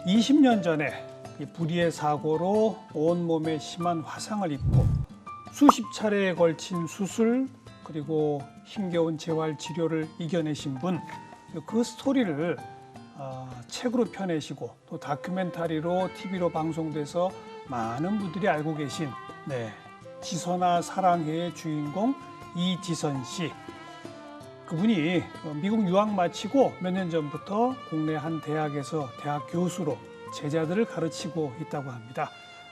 20년 전에 이 불의의 사고로 온몸에 심한 화상을 입고 수십 차례에 걸친 수술 그리고 힘겨운 재활 치료를 이겨내신 분, 그 스토리를 책으로 펴내시고 또 다큐멘터리로 TV로 방송돼서 많은 분들이 알고 계신 지선아 사랑해의 주인공 이지선 씨. 그분이 미국 유학 마치고 몇 년 전부터 국내 한 대학에서 대학 교수로 제자들을 가르치고 있다고 합니다.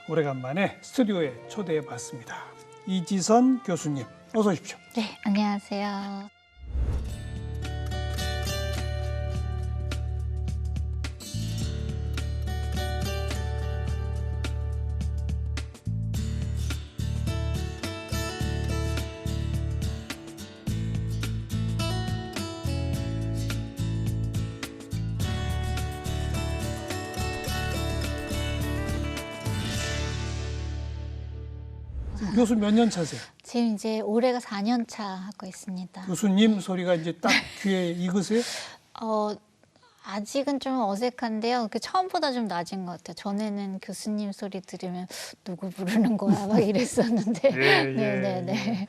오래간만에 스튜디오에 초대해 봤습니다. 이지선 교수님, 어서 오십시오. 네, 안녕하세요. 교수 몇 년 차세요? 지금 이제 올해가 4년 차 하고 있습니다. 교수님 소리가 이제 딱 귀에 익으세요? 아직은 좀 어색한데요. 처음보다 좀 낮은 것 같아요. 전에는 교수님 소리 들으면 누구 부르는 거야 막 이랬었는데. 네네네.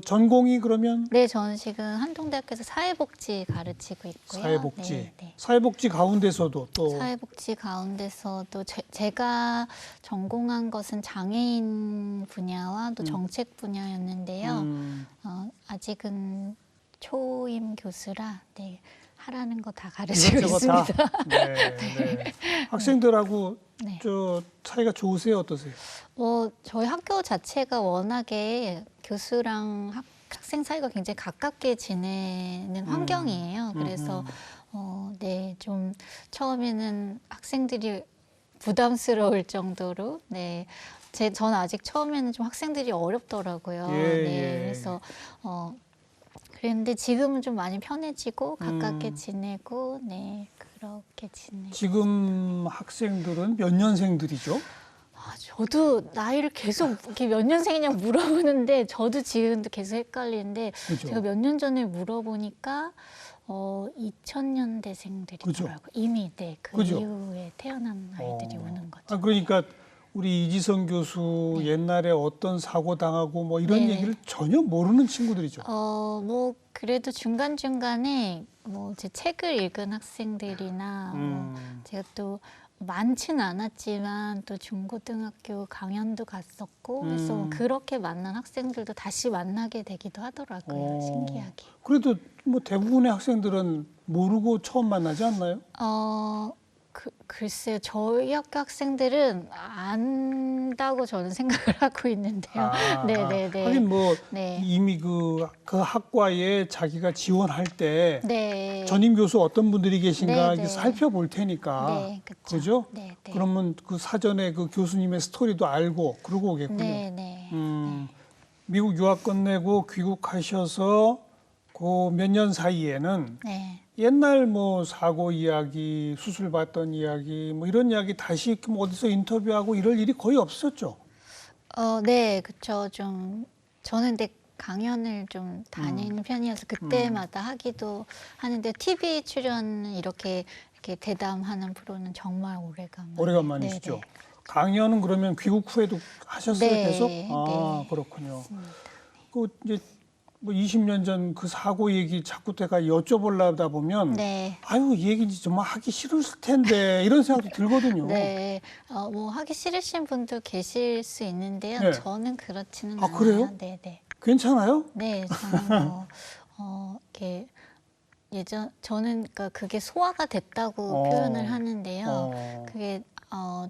전공이 그러면? 네, 저는 지금 한동대학교에서 사회복지 가르치고 있고요. 사회복지. 네. 사회복지 가운데서도 또 사회복지 가운데서도 제가 전공한 것은 장애인 분야와 또 정책 분야였는데요. 아직은 초임 교수라 하라는 거 다 가르치고 있습니다. 네. 학생들하고 네. 사이가 좋으세요? 어떠세요? 저희 학교 자체가 워낙에 교수랑 학생 사이가 굉장히 가깝게 지내는 환경이에요. 그래서 좀 처음에는 학생들이 부담스러울 정도로 저는 아직 처음에는 좀 학생들이 어렵더라고요. 그래서 그랬는데 지금은 좀 많이 편해지고 가깝게 지내고 그렇게 지내고. 지금 학생들은 몇 년생들이죠? 저도 나이를 계속 이렇게 몇 년생이냐고 물어보는데 저도 지금도 계속 헷갈리는데 그죠? 제가 몇 년 전에 물어보니까 2000년대생들이더라고요. 이미 그 그죠? 이후에 태어난 아이들이 오는 거죠. 그러니까 우리 이지선 교수 옛날에 어떤 사고 당하고 뭐 이런 네네. 얘기를 전혀 모르는 친구들이죠. 그래도 중간중간에 제 책을 읽은 학생들이나 제가 또 많지는 않았지만 또 중고등학교 강연도 갔었고 그래서 그렇게 만난 학생들도 다시 만나게 되기도 하더라고요. 신기하게. 그래도 뭐 대부분의 학생들은 모르고 처음 만나지 않나요? 글쎄요. 저희 학교 학생들은 안다고 저는 생각을 하고 있는데요. 네네네. 하긴 네. 이미 그 학과에 자기가 지원할 때 네. 전임 교수 어떤 분들이 계신가 네네. 이렇게 살펴볼 테니까. 네, 그쵸. 그죠? 네. 그러면 그 사전에 그 교수님의 스토리도 알고 그러고 오겠군요. 네. 미국 유학 끝내고 귀국하셔서 그 몇 년 사이에는 네. 옛날 사고 이야기, 수술 받던 이야기, 이런 이야기 다시 어디서 인터뷰하고 이럴 일이 거의 없었죠. 네, 그쵸. 저는 근데 강연을 좀 다니는 편이어서 그때마다 하기도 하는데 TV 출연 이렇게 대담하는 프로는 정말 오래간만이시죠. 네네. 강연은 그러면 귀국 후에도 하셨어요, 네, 계속? 네. 그렇군요. 맞습니다. 그 이제 20년 전 그 사고 얘기 자꾸 제가 여쭤보려다 보면 네. 아유, 이 얘기 정말 하기 싫을 텐데 이런 생각도 들거든요. 네, 하기 싫으신 분도 계실 수 있는데요. 네. 저는 그렇지는 아, 않아요. 그래요? 네. 괜찮아요? 네, 저는 이렇게 저는 그러니까 그게 소화가 됐다고 표현을 하는데요. 그게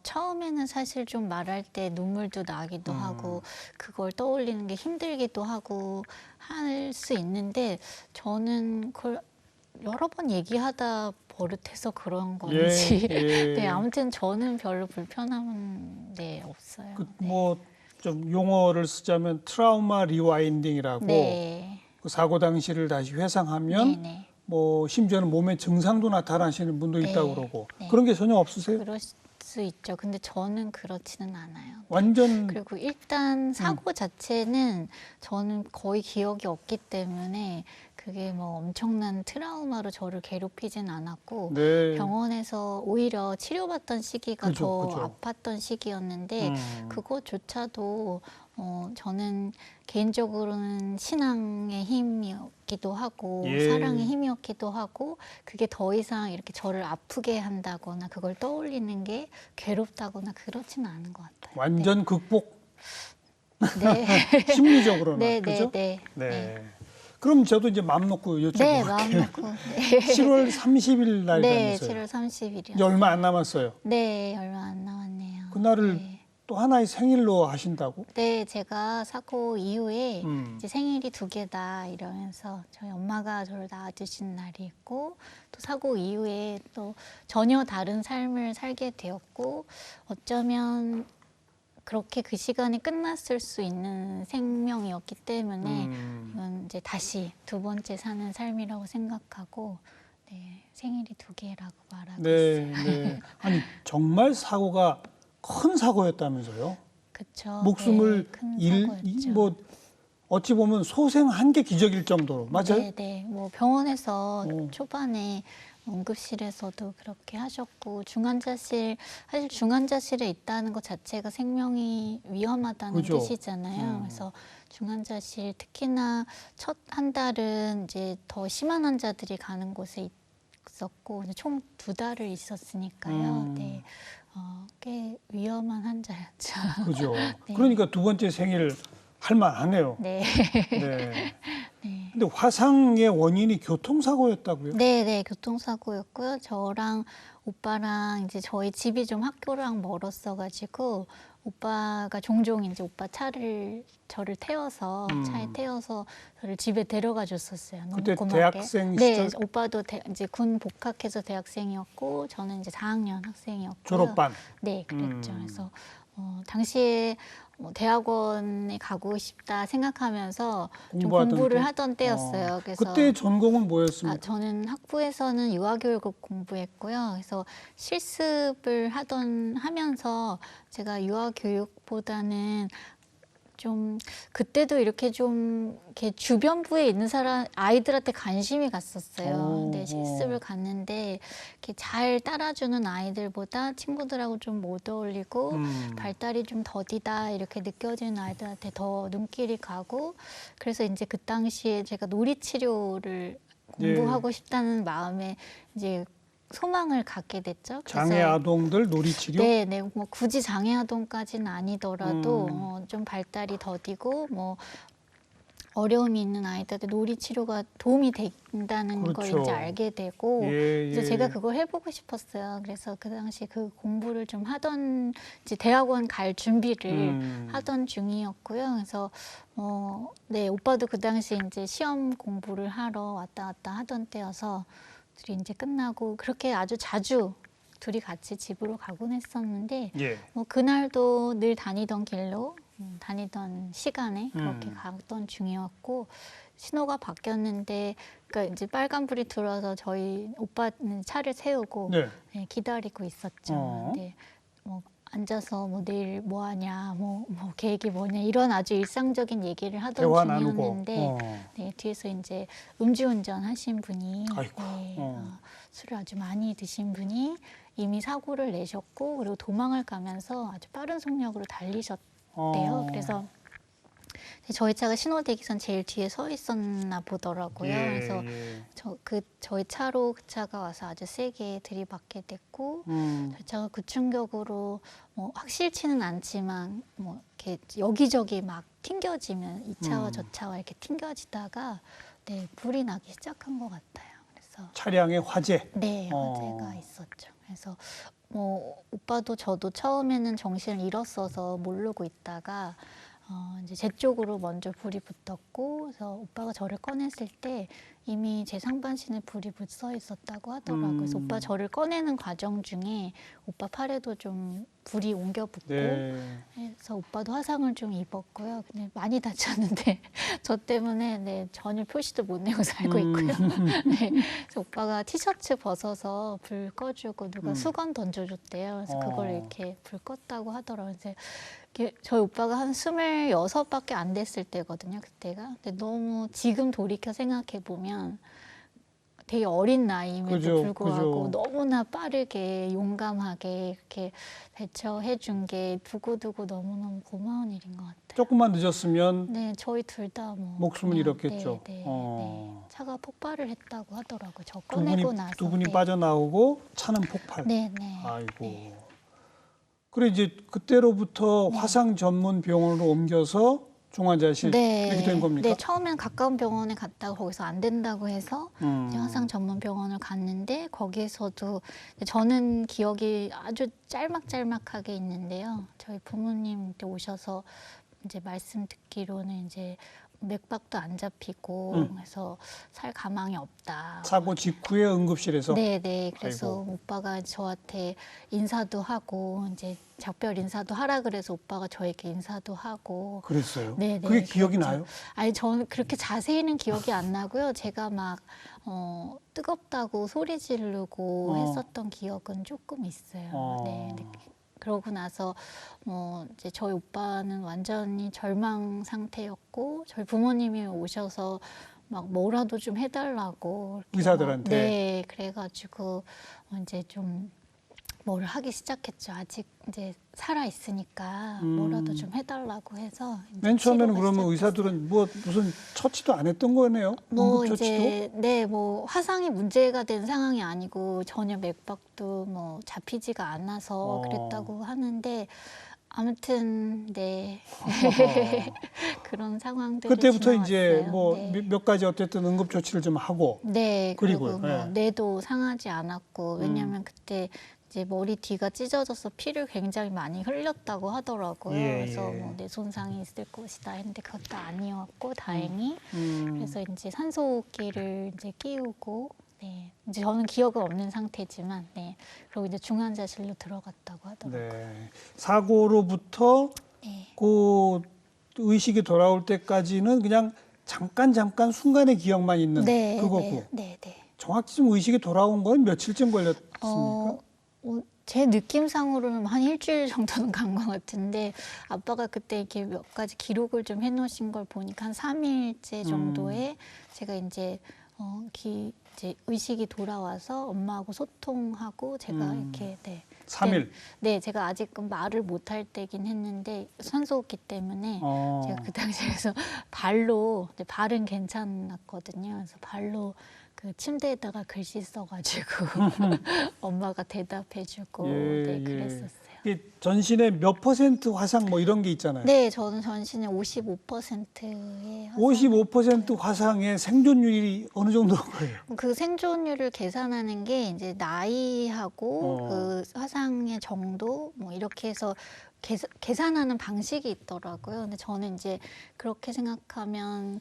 처음에는 사실 좀 말할 때 눈물도 나기도 하고 그걸 떠올리는 게 힘들기도 하고 할 수 있는데 저는 그걸 여러 번 얘기하다 버릇해서 그런 건지 네, 아무튼 저는 별로 불편함은 없어요. 좀 용어를 쓰자면 트라우마 리와인딩이라고 그 사고 당시를 다시 회상하면 네네. 심지어는 몸에 증상도 나타나시는 분도 네. 있다고 그러고 네. 그런 게 전혀 없으세요? 그럴 수 있죠. 근데 저는 그렇지는 않아요. 완전 그리고 일단 사고 자체는 저는 거의 기억이 없기 때문에 그게 뭐 엄청난 트라우마로 저를 괴롭히진 않았고 네. 병원에서 오히려 치료받던 시기가 그죠, 더 그죠. 아팠던 시기였는데 그것조차도 저는 개인적으로는 신앙의 힘이었기도 하고 예. 사랑의 힘이었기도 하고 그게 더 이상 이렇게 저를 아프게 한다거나 그걸 떠올리는 게 괴롭다거나 그렇지는 않은 것 같아요. 완전 극복. 네. 심리적으로는. 네, 그죠? 네, 네. 네. 그럼 저도 이제 마음 놓고 네, 여쭤볼게요. 마음 놓고. 네. 7월 30일 날 네, 다면서요. 7월 30일이요. 이제 얼마 안 남았어요. 네, 얼마 안 남았네요. 그날을 네. 또 하나의 생일로 하신다고? 네, 제가 사고 이후에 음. 이제 생일이 2개다 이러면서 저희 엄마가 저를 낳아주신 날이 있고 또 사고 이후에 또 전혀 다른 삶을 살게 되었고 어쩌면 그렇게 그 시간이 끝났을 수 있는 생명이었기 때문에 이건 이제 다시 2번째 사는 삶이라고 생각하고 네, 생일이 2개라고 말하고 네, 있어요. 네. 아니 정말 사고가 큰 사고였다면서요? 그쵸. 목숨을 네, 큰 사고였죠. 뭐 어찌 보면 소생한 게 기적일 정도로 맞아요? 네, 네. 뭐 병원에서 오. 초반에 응급실에서도 그렇게 하셨고 중환자실 사실 중환자실에 있다는 것 자체가 생명이 위험하다는 그죠. 뜻이잖아요. 그래서 중환자실 특히나 첫 한 달은 이제 더 심한 환자들이 가는 곳에 있었고 총 2달을 있었으니까요. 네, 꽤 위험한 환자였죠. 그죠. 네. 그러니까 2번째 생일 할 만하네요. 네. 네. 네. 근데 화상의 원인이 교통사고였다고요? 네, 네, 교통사고였고요. 저랑 오빠랑 이제 저희 집이 좀 학교랑 멀었어가지고 오빠가 종종 이제 오빠 저를 태워서 차에 태워서 저를 집에 데려가 줬었어요. 너무 그때 고맙게. 대학생 네, 시절? 오빠도 이제 군 복학해서 대학생이었고 저는 이제 4학년 학생이었고요. 졸업반? 네, 그랬죠. 그래서 당시에 대학원에 가고 싶다 생각하면서 좀 공부하던 공부를 때? 하던 때였어요. 그래서 그때 전공은 뭐였습니까? 저는 학부에서는 유아교육을 공부했고요. 그래서 실습을 하면서 제가 유아교육보다는 좀 그때도 이렇게 좀 이렇게 주변부에 있는 아이들한테 관심이 갔었어요. 근데 실습을 갔는데 이렇게 잘 따라주는 아이들보다 친구들하고 좀 못 어울리고 발달이 좀 더디다 이렇게 느껴지는 아이들한테 더 눈길이 가고 그래서 이제 그 당시에 제가 놀이치료를 공부하고 싶다는 마음에 이제 소망을 갖게 됐죠. 장애 아동들 놀이치료? 네, 네, 뭐 굳이 장애 아동까지는 아니더라도 좀 발달이 더디고 뭐 어려움이 있는 아이들한테 놀이 치료가 도움이 된다는 걸 그렇죠. 이제 알게 되고 예, 이제 예. 제가 그걸 해보고 싶었어요. 그래서 그 당시 그 공부를 좀 하던 이제 대학원 갈 준비를 하던 중이었고요. 그래서 네, 오빠도 그 당시 이제 시험 공부를 하러 왔다 갔다 하던 때여서 둘이 이제 끝나고 그렇게 아주 자주 둘이 같이 집으로 가곤 했었는데 예. 뭐 그날도 늘 다니던 길로 다니던 시간에 그렇게 가던 중이었고 신호가 바뀌었는데 그러니까 이제 빨간불이 들어서 저희 오빠는 차를 세우고 네. 네, 기다리고 있었죠. 근데 뭐 앉아서 뭐 내일 뭐 하냐, 뭐 계획이 뭐냐 이런 아주 일상적인 얘기를 하던 대화 나누고. 중이었는데 네, 뒤에서 이제 음주운전 하신 분이 아이고. 네, 술을 아주 많이 드신 분이 이미 사고를 내셨고 그리고 도망을 가면서 아주 빠른 속력으로 달리셨대요. 그래서 저희 차가 신호대기선 제일 뒤에 서 있었나 보더라고요. 예, 그래서 예. 저희 차로 그 차가 와서 아주 세게 들이받게 됐고 저희 차가 그 충격으로 뭐 확실치는 않지만 뭐 이렇게 여기저기 막 튕겨지면 이 차와 저 차와 이렇게 튕겨지다가 네, 불이 나기 시작한 것 같아요. 그래서 차량의 화재. 네, 화재가 있었죠. 그래서 뭐 오빠도 저도 처음에는 정신을 잃었어서 모르고 있다가 이제 제 쪽으로 먼저 불이 붙었고 그래서 오빠가 저를 꺼냈을 때 이미 제 상반신에 불이 붙어 있었다고 하더라고요. 그래서 오빠 저를 꺼내는 과정 중에 오빠 팔에도 좀 불이 옮겨 붙고 네. 그래서 오빠도 화상을 좀 입었고요. 근데 많이 다쳤는데 저 때문에 네, 전혀 표시도 못 내고 살고 있고요. 네, 그래서 오빠가 티셔츠 벗어서 불 꺼주고 누가 수건 던져줬대요. 그래서 그걸 이렇게 불 껐다고 하더라고요. 그래서 저희 오빠가 한 26밖에 안 됐을 때거든요. 그때가. 근데 너무 지금 돌이켜 생각해 보면 보면 되게 어린 나이임에도 그죠, 불구하고 그죠. 너무나 빠르게 용감하게 이렇게 대처해 준 게 두고두고 너무너무 고마운 일인 것 같아요. 조금만 늦었으면 네, 저희 둘 다 뭐 목숨을 그냥, 잃었겠죠. 네, 네, 어. 네. 차가 폭발을 했다고 하더라고요. 저 두 분이 꺼내고 나서. 두 분이 네. 빠져나오고 차는 폭발. 네, 네. 아이고. 네. 그래 이제 그때로부터 네. 화상 전문 병원으로 옮겨서 중환자실 이렇게 된 겁니까? 네, 처음엔 가까운 병원에 갔다가 거기서 안 된다고 해서 이제 화상 전문 병원을 갔는데 거기에서도 저는 기억이 아주 짤막짤막하게 있는데요. 저희 부모님 때 오셔서 이제 말씀 듣기로는 이제 맥박도 안 잡히고 그래서 살 가망이 없다. 사고 직후에 응급실에서. 네. 그래서 아이고. 오빠가 저한테 인사도 하고 이제 작별 인사도 하라 그래서 오빠가 저에게 인사도 하고. 그랬어요. 네, 그게 기억이 그랬죠. 나요? 아니 저는 그렇게 자세히는 기억이 안 나고요. 제가 막 뜨겁다고 소리 지르고 했었던 기억은 조금 있어요. 네. 그러고 나서 이제 저희 오빠는 완전히 절망 상태였고 저희 부모님이 오셔서 막 뭐라도 좀 해달라고 이렇게 의사들한테? 네, 그래가지고 이제 좀 뭐를 하기 시작했죠. 아직 이제 살아 있으니까 뭐라도 좀 해달라고 해서 이제 맨 처음에는 치료가 그러면 시작됐어요. 의사들은 뭐 무슨 처치도 안 했던 거네요? 뭐 응급처치도? 이제 네, 뭐 화상이 문제가 된 상황이 아니고 전혀 맥박도 뭐 잡히지가 않아서 그랬다고 하는데 아무튼 네 그런 상황들이 그때부터 이제 지나왔어요. 뭐 네. 몇 가지 어쨌든 응급조치를 좀 하고. 네, 그리고 그리고요, 뭐 네. 뇌도 상하지 않았고 왜냐하면 그때 이제 머리 뒤가 찢어져서 피를 굉장히 많이 흘렸다고 하더라고요. 예, 그래서 예. 뭐 뇌 손상이 있을 것이다 했는데 그것도 아니었고 다행히 음. 그래서 이제 산소호흡기를 이제 끼우고 네, 이제 저는 기억은 없는 상태지만 네, 그리고 이제 중환자실로 들어갔다고 하더라고요. 네. 사고로부터 네. 그 의식이 돌아올 때까지는 그냥 잠깐 순간의 기억만 있는 네, 그거고. 네. 정확히 좀 의식이 돌아온 건 며칠쯤 걸렸습니까? 제 느낌상으로는 한 일주일 정도는 간 것 같은데 아빠가 그때 이렇게 몇 가지 기록을 좀 해놓으신 걸 보니까 한 3일째 정도에 제가 이제 이제 의식이 돌아와서 엄마하고 소통하고 제가 이렇게 네. 3일. 네, 제가 아직은 말을 못할 때긴 했는데 산소호흡기 때문에 제가 그 당시에서 발로 발은 괜찮았거든요. 그래서 발로 그 침대에다가 글씨 써가지고 엄마가 대답해주고 네, 그랬었어요. 이게 전신에 몇 퍼센트 화상 뭐 이런 게 있잖아요. 네, 저는 전신에 55%의 55% 화상의 생존율이 어느 정도인 거예요? 그 생존율을 계산하는 게 이제 나이하고 그 화상의 정도 뭐 이렇게 해서 계산하는 방식이 있더라고요. 근데 저는 이제 그렇게 생각하면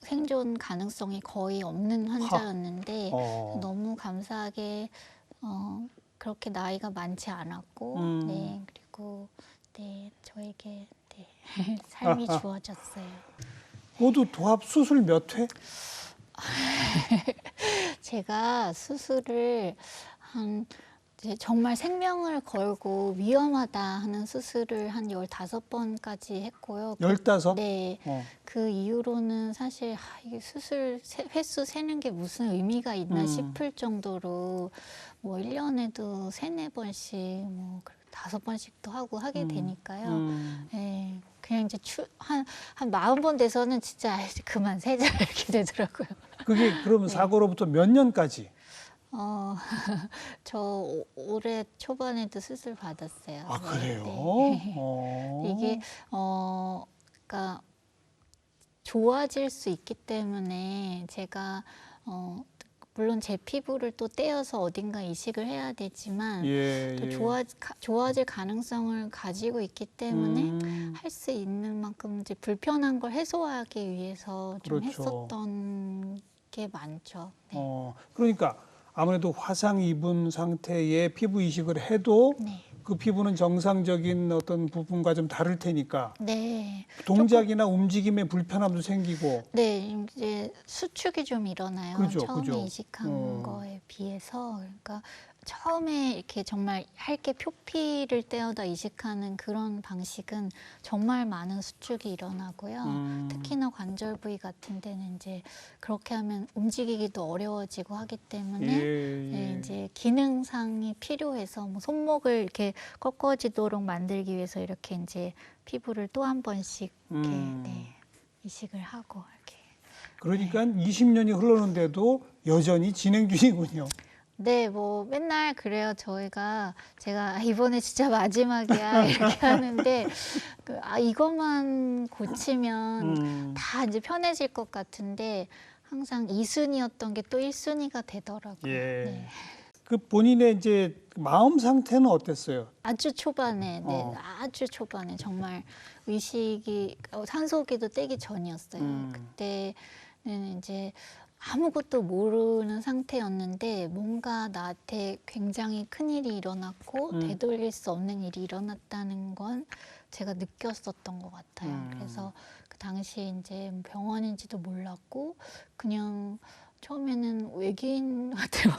생존 가능성이 거의 없는 환자였는데 너무 감사하게 그렇게 나이가 많지 않았고 네, 그리고 네, 저에게 네, 삶이 주어졌어요. 모두 도합 수술 몇 회? 제가 수술을 이제 정말 생명을 걸고 위험하다 하는 수술을 한 15번까지 했고요. 15? 네. 그 이후로는 사실 이게 수술 횟수 세는 게 무슨 의미가 있나 싶을 정도로 뭐 1년에도 3-4번씩 뭐 5번씩도 하게 되니까요. 네. 그냥 이제 한 40번 돼서는 진짜 그만 세자 이렇게 되더라고요. 그게 그러면 사고로부터 몇 년까지? 저 올해 초반에도 수술 받았어요. 아, 네, 그래요? 네. 이게 그러니까 좋아질 수 있기 때문에 제가 물론 제 피부를 또 떼어서 어딘가 이식을 해야 되지만 또 좋아질 가능성을 가지고 있기 때문에 할 수 있는 만큼 이제 불편한 걸 해소하기 위해서 좀 그렇죠. 했었던 게 많죠. 네. 그러니까 아무래도 화상 입은 상태의 피부 이식을 해도 네. 그 피부는 정상적인 어떤 부분과 좀 다를 테니까 네. 동작이나 움직임에 불편함도 생기고. 네, 이제 수축이 좀 일어나요. 그죠, 처음에 그죠. 이식한 거에 비해서. 그러니까 처음에 이렇게 정말 얇게 표피를 떼어다 이식하는 그런 방식은 정말 많은 수축이 일어나고요. 특히나 관절 부위 같은 데는 이제 그렇게 하면 움직이기도 어려워지고 하기 때문에 네, 이제 기능상이 필요해서 뭐 손목을 이렇게 꺾어지도록 만들기 위해서 이렇게 이제 피부를 또 한 번씩 이렇게 네, 이식을 하고 이렇게. 그러니까 20년이 흘렀는데도 여전히 진행 중이군요. 네, 뭐 맨날 그래요. 제가 이번에 진짜 마지막이야 이렇게 하는데 이것만 고치면 다 이제 편해질 것 같은데 항상 2순위였던 게 또 1순위가 되더라고요. 예. 네. 그 본인의 이제 마음 상태는 어땠어요? 아주 초반에, 네, 아주 초반에 정말 의식이 산소기도 떼기 전이었어요. 그때는 이제 아무것도 모르는 상태였는데 뭔가 나한테 굉장히 큰 일이 일어났고 되돌릴 수 없는 일이 일어났다는 건 제가 느꼈었던 것 같아요. 그래서 그 당시에 이제 병원인지도 몰랐고 그냥 처음에는 외계인한테 막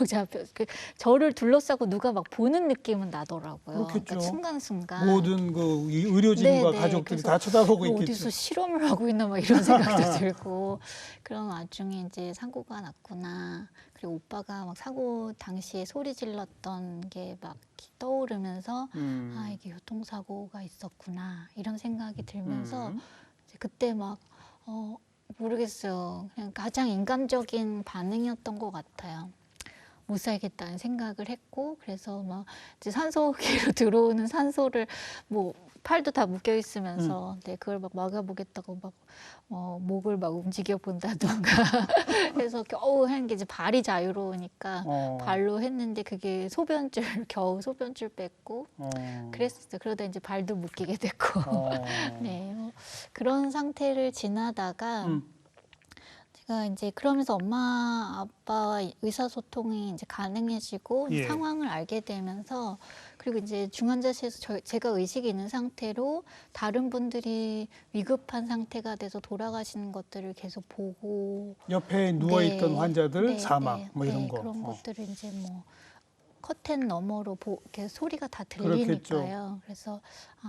저를 둘러싸고 누가 막 보는 느낌은 나더라고요. 그렇겠죠. 그러니까 순간순간 모든 그 의료진과 네, 가족들이 다 쳐다보고 있겠죠. 어디서 실험을 하고 있나 막 이런 생각도 들고 그런 와중에 이제 사고가 났구나. 그리고 오빠가 막 사고 당시에 소리 질렀던 게 막 떠오르면서 이게 교통사고가 있었구나 이런 생각이 들면서 이제 그때 막 모르겠어요. 그냥 가장 인간적인 반응이었던 것 같아요. 못 살겠다는 생각을 했고 그래서 막 이제 산소기로 들어오는 산소를 뭐 팔도 다 묶여 있으면서 네, 그걸 막 막아보겠다고 막 목을 막 움직여 본다던가 그래서 겨우 한 게 이제 발이 자유로우니까 발로 했는데 그게 겨우 소변줄 뺐고 그랬었어요. 그러다 이제 발도 묶이게 됐고 네, 그런 상태를 지나다가 제가 이제 그러면서 엄마 아빠와 의사소통이 이제 가능해지고 예. 상황을 알게 되면서 그리고 이제 중환자실에서 제가 의식이 있는 상태로 다른 분들이 위급한 상태가 돼서 돌아가시는 것들을 계속 보고 옆에 누워있던 네, 환자들 네, 사망 네, 뭐 이런 네, 거. 그런 것들을 이제 뭐 커튼 너머로 이렇게 소리가 다 들리니까요. 그래서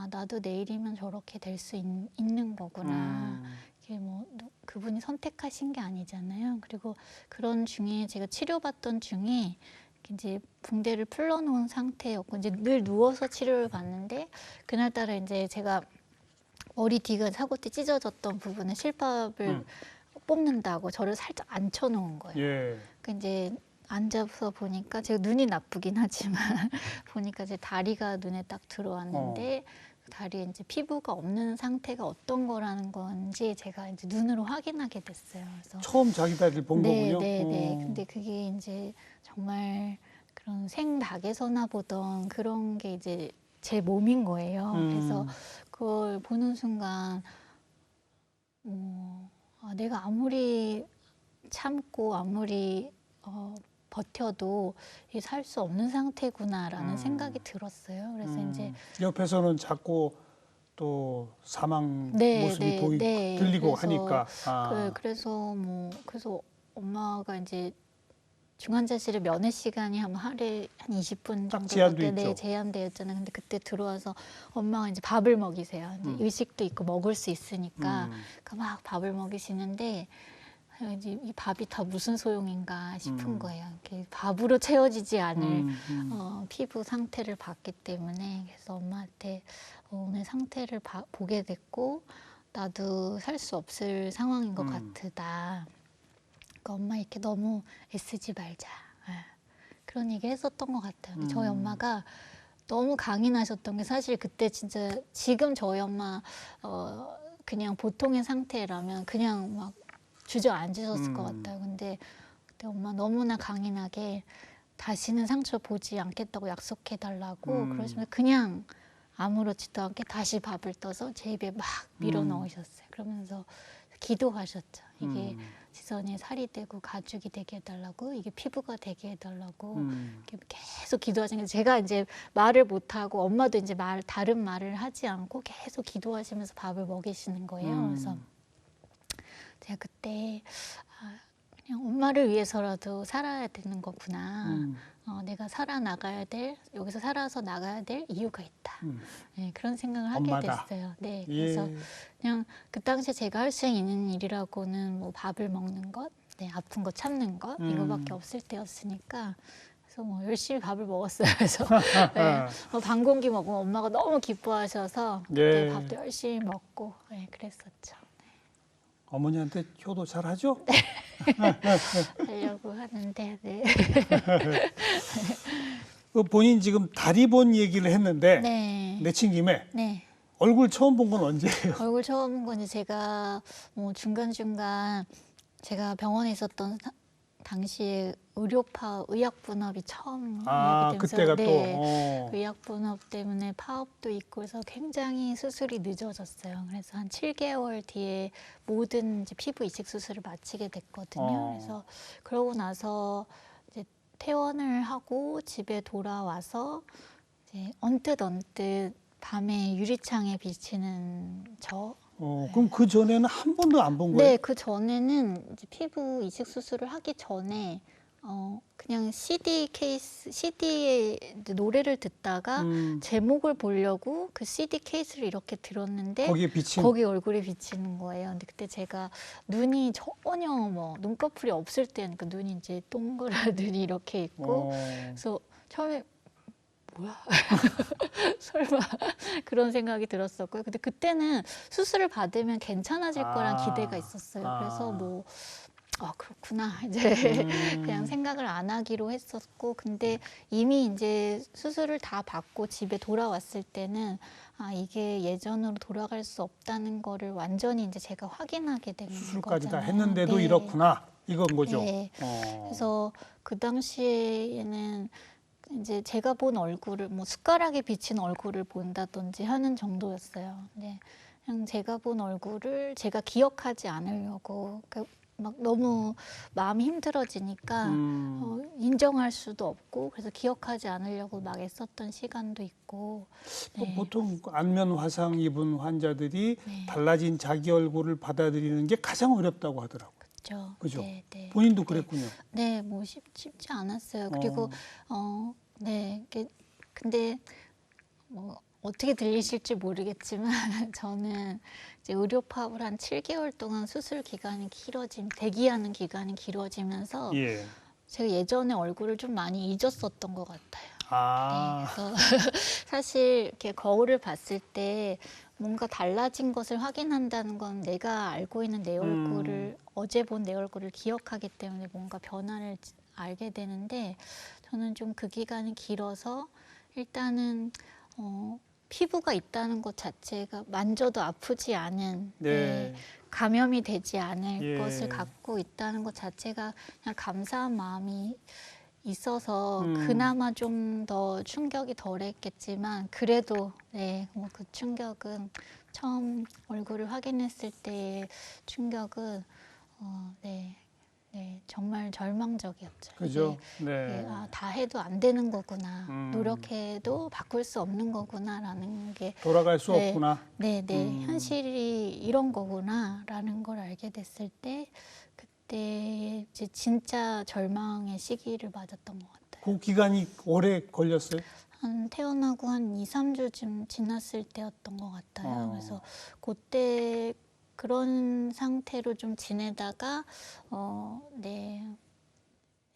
나도 내일이면 저렇게 될 수 있는 거구나. 이게 뭐 그분이 선택하신 게 아니잖아요. 그리고 그런 중에 제가 치료받던 중에 이제 붕대를 풀러놓은 상태였고 이제 늘 누워서 치료를 받는데 그날따라 이제 제가 머리 뒤가 사고 때 찢어졌던 부분에 실밥을 뽑는다고 저를 살짝 앉혀놓은 거예요. 예. 그 이제 앉아서 보니까 제가 눈이 나쁘긴 하지만 보니까 제 다리가 눈에 딱 들어왔는데 다리에 이제 피부가 없는 상태가 어떤 거라는 건지 제가 이제 눈으로 확인하게 됐어요. 그래서 처음 자기 다리를 본 거군요. 네. 근데 그게 이제 정말 그런 생닭에서나 보던 그런 게 이제 제 몸인 거예요. 그래서 그걸 보는 순간 내가 아무리 참고 아무리 버텨도 살 수 없는 상태구나라는 생각이 들었어요. 그래서 이제 옆에서는 자꾸 또 사망 네, 모습이 네. 들리고 그래서 하니까. 그래서 엄마가 이제 중환자실에 면회 시간이 하루에 한 20분 딱 정도 제한돼 있죠. 제한되었잖아요. 근데 그때 들어와서 엄마가 이제 밥을 먹이세요. 이제 의식도 있고 먹을 수 있으니까 그러니까 막 밥을 먹이시는데 이제 이 밥이 다 무슨 소용인가 싶은 거예요. 이렇게 밥으로 채워지지 않을 피부 상태를 봤기 때문에 그래서 엄마한테 오늘 상태를 보게 됐고 나도 살 수 없을 상황인 것 같다. 그러니까 엄마 이렇게 너무 애쓰지 말자. 그런 얘기 했었던 것 같아요. 근데 저희 엄마가 너무 강인하셨던 게 사실 그때 진짜 지금 저희 엄마 그냥 보통의 상태라면 그냥 막 주저앉으셨을 것 같아요. 근데 그때 엄마 너무나 강인하게 다시는 상처 보지 않겠다고 약속해달라고 그러시면서 그냥 아무렇지도 않게 다시 밥을 떠서 제 입에 막 밀어 넣으셨어요. 그러면서 기도하셨죠. 이게 지선이 살이 되고 가죽이 되게 해달라고 이게 피부가 되게 해달라고 계속 기도하시는 게 제가 이제 말을 못하고 엄마도 이제 다른 말을 하지 않고 계속 기도하시면서 밥을 먹이시는 거예요. 그래서 제가 그때 그냥 엄마를 위해서라도 살아야 되는 거구나. 음. 내가 살아나가야 될, 여기서 살아서 나가야 될 이유가 있다. 네, 그런 생각을 하게 엄마다. 됐어요. 네, 예. 그래서 그냥 그 당시에 제가 할 수 있는 일이라고는 뭐 밥을 먹는 것, 네, 아픈 거 참는 것 이거밖에 없을 때였으니까 그래서 뭐 열심히 밥을 먹었어요. 그래서 네, 반 공기 먹으면 엄마가 너무 기뻐하셔서 예. 네, 밥도 열심히 먹고 네, 그랬었죠. 어머니한테 효도 잘하죠? 하려고 하는데 네. 그 본인 지금 다리 본 얘기를 했는데 네. 내친 김에 네. 얼굴 처음 본 건 언제예요? 얼굴 처음 본 건 제가 뭐 중간중간 제가 병원에 있었던 당시에 의료파 의학 분업이 처음 아, 얘기되면서 그때가 네, 또. 의학 분업 때문에 파업도 있고 해서 굉장히 수술이 늦어졌어요. 그래서 한 7개월 뒤에 모든 이제 피부 이식 수술을 마치게 됐거든요. 그래서 그러고 나서 이제 퇴원을 하고 집에 돌아와서 이제 언뜻 밤에 유리창에 비치는 저. 그럼 그 전에는 한 번도 안 본 거예요? 네, 그 전에는 이제 피부 이식 수술을 하기 전에 그냥 CD에 노래를 듣다가 제목을 보려고 그 CD 케이스를 이렇게 들었는데 거기에 비친. 거기 얼굴이 비치는 거예요. 근데 그때 제가 눈이 전혀 뭐 눈꺼풀이 없을 때니까 눈이 이제 동그란 눈이 이렇게 있고 그래서 처음에 뭐야? 설마 그런 생각이 들었었고요. 근데 그때는 수술을 받으면 괜찮아질 거란 기대가 있었어요. 그래서 뭐 그렇구나 이제 그냥 생각을 안 하기로 했었고, 근데 이미 이제 수술을 다 받고 집에 돌아왔을 때는 이게 예전으로 돌아갈 수 없다는 거를 완전히 이제 제가 확인하게 된 수술까지 거잖아요. 다 했는데도 네. 이렇구나 이건 거죠. 네. 그래서 그 당시에는 이제 제가 본 얼굴을 뭐 숟가락에 비친 얼굴을 본다든지 하는 정도였어요. 네. 그냥 제가 본 얼굴을 제가 기억하지 않으려고 그러니까 막 너무 마음이 힘들어지니까 인정할 수도 없고 그래서 기억하지 않으려고 막 애썼던 시간도 있고. 네. 보통 안면 화상 입은 환자들이 네. 달라진 자기 얼굴을 받아들이는 게 가장 어렵다고 하더라고요. 그렇죠. 그죠? 네, 네. 본인도 네. 그랬군요. 네, 뭐 쉽지 않았어요. 그리고 네, 근데 뭐 어떻게 들리실지 모르겠지만 저는 이제 의료 파업을 한 7개월 동안 수술 기간이 대기하는 기간이 길어지면서 예. 제가 예전에 얼굴을 좀 많이 잊었었던 것 같아요. 아, 네, 그래서 사실 이렇게 거울을 봤을 때 뭔가 달라진 것을 확인한다는 건 내가 알고 있는 내 얼굴을 어제 본 내 얼굴을 기억하기 때문에 뭔가 변화를 알게 되는데 저는 좀 그 기간이 길어서 일단은 피부가 있다는 것 자체가 만져도 아프지 않은 네. 감염이 되지 않을 예. 것을 갖고 있다는 것 자체가 그냥 감사한 마음이 있어서 그나마 좀 더 충격이 덜했겠지만 그래도 네, 뭐 그 충격은 처음 얼굴을 확인했을 때의 충격은 네, 네, 정말 절망적이었죠. 그죠? 이게 네. 다 해도 안 되는 거구나, 노력해도 바꿀 수 없는 거구나라는 게 돌아갈 수 네, 없구나. 네, 네, 현실이 이런 거구나라는 걸 알게 됐을 때 그때 이제 진짜 절망의 시기를 맞았던 것 같아요. 그 기간이 오래 걸렸어요? 태어나고 한 2, 3주쯤 지났을 때였던 것 같아요. 그래서 그때 그런 상태로 좀 지내다가 네,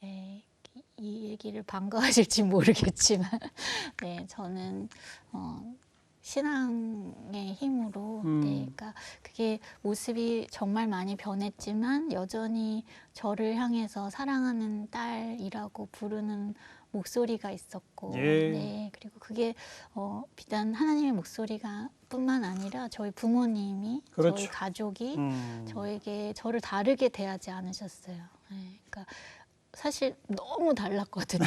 네, 이 얘기를 반가워하실지 모르겠지만 네, 저는 신앙의 힘으로 네, 그러니까 그게 모습이 정말 많이 변했지만 여전히 저를 향해서 사랑하는 딸이라고 부르는 목소리가 있었고, 예. 네, 그리고 그게 비단 하나님의 목소리가 뿐만 아니라 저희 부모님이 그렇죠. 저희 가족이 저를 다르게 대하지 않으셨어요. 네, 그러니까 사실 너무 달랐거든요.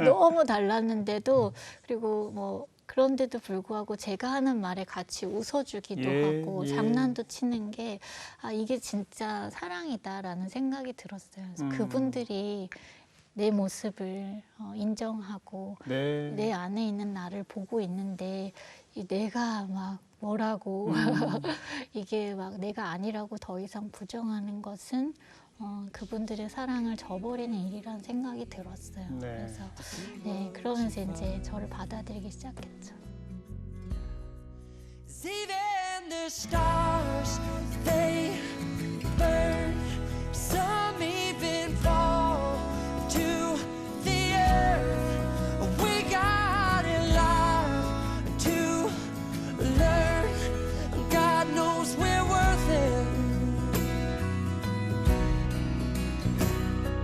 너무 달랐는데도 그리고 뭐 그런데도 불구하고 제가 하는 말에 같이 웃어주기도 하고 장난도 치는 게 이게 진짜 사랑이다라는 생각이 들었어요. 그래서 그분들이 내 모습을 인정하고 네. 내 안에 있는 나를 보고 있는데 내가 막 뭐라고 이게 막 내가 아니라고 더 이상 부정하는 것은 그분들의 사랑을 저버리는 일이라는 생각이 들었어요. 네. 그래서 네, 그러면서 이제 저를 받아들이기 시작했죠. Even the stars, they burn. Some even fall to the earth. We got a lot to learn. God knows we're worth it.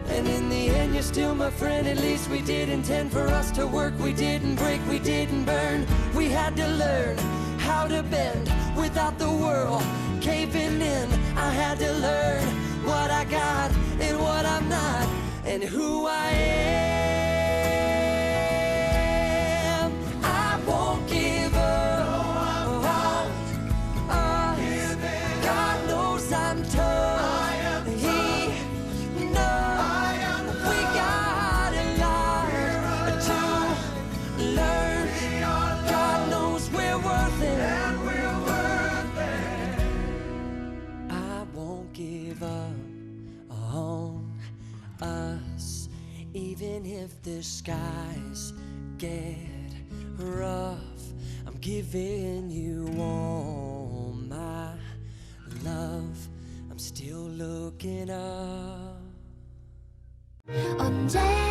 And in the end, you're still my friend. At least we did intend for us to work. We didn't break, we didn't burn. We had to learn how to bend without the world caving in. I had to learn what I got and what I'm not and who I am. I won't give up. God knows I'm tough. He knows we got a lot to learn. God knows we're worth it. I won't give up on us, even if the skies get rough. I'm giving you all my love. I'm still looking up. 언제